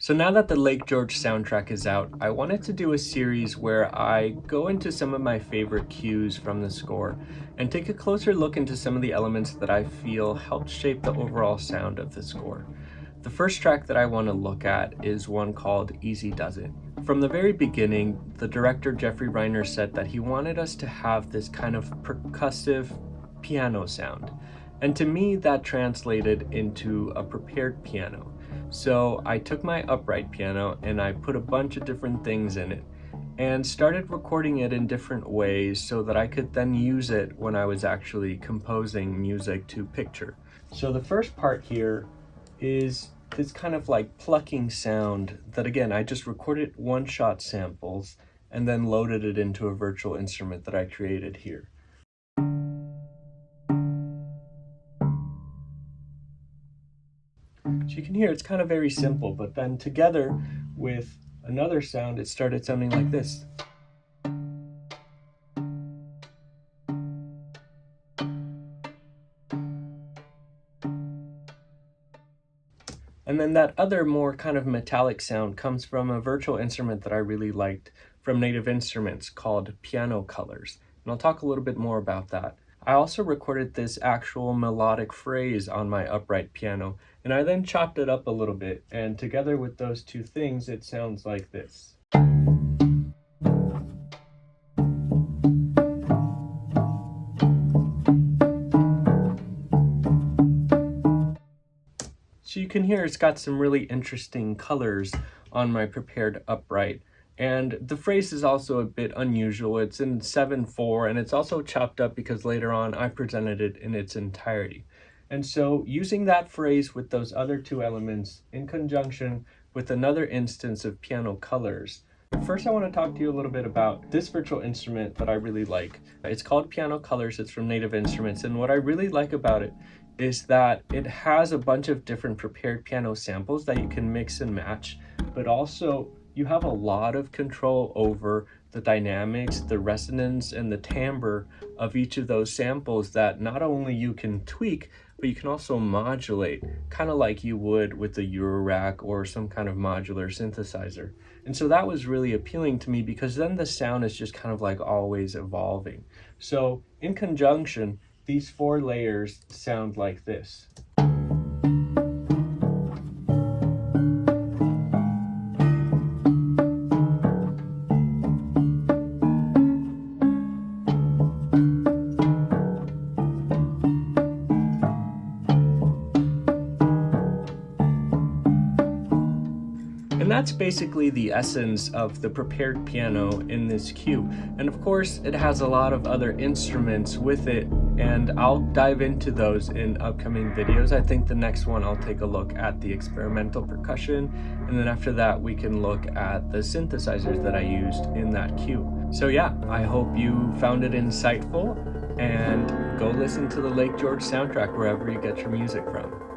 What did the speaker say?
So now that the Lake George soundtrack is out, I wanted to do a series where I go into some of my favorite cues from the score and take a closer look into some of the elements that I feel helped shape the overall sound of the score. The first track that I want to look at is one called Easy Does It. From the very beginning, the director Jeffrey Reiner said that he wanted us to have this kind of percussive piano sound. And to me, that translated into a prepared piano. So I took my upright piano and I put a bunch of different things in it and started recording it in different ways so that I could then use it when I was actually composing music to picture. So the first part here is this kind of like plucking sound that, again, I just recorded one-shot samples and then loaded it into a virtual instrument that I created here. So you can hear it's kind of very simple, but then together with another sound, it started sounding like this. And then that other more kind of metallic sound comes from a virtual instrument that I really liked from Native Instruments called Piano Colors. And I'll talk a little bit more about that. I also recorded this actual melodic phrase on my upright piano, and I then chopped it up a little bit, and together with those two things, it sounds like this. So you can hear it's got some really interesting colors on my prepared upright. And the phrase is also a bit unusual. It's in 7/4, and it's also chopped up because later on I presented it in its entirety. And so using that phrase with those other two elements in conjunction with another instance of piano colors. First, I want to talk to you a little bit about this virtual instrument that I really like. It's called Piano Colors. It's from Native Instruments. And what I really like about it is that it has a bunch of different prepared piano samples that you can mix and match, but also you have a lot of control over the dynamics, the resonance, and the timbre of each of those samples that not only you can tweak, but you can also modulate, kind of like you would with a Eurorack or some kind of modular synthesizer. And so that was really appealing to me because then the sound is just kind of like always evolving. So in conjunction, these four layers sound like this. And that's basically the essence of the prepared piano in this cue. And of course, it has a lot of other instruments with it, and I'll dive into those in upcoming videos. I think the next one I'll take a look at the experimental percussion, and then after that we can look at the synthesizers that I used in that cue. So yeah, I hope you found it insightful, and go listen to the Lake George soundtrack wherever you get your music from.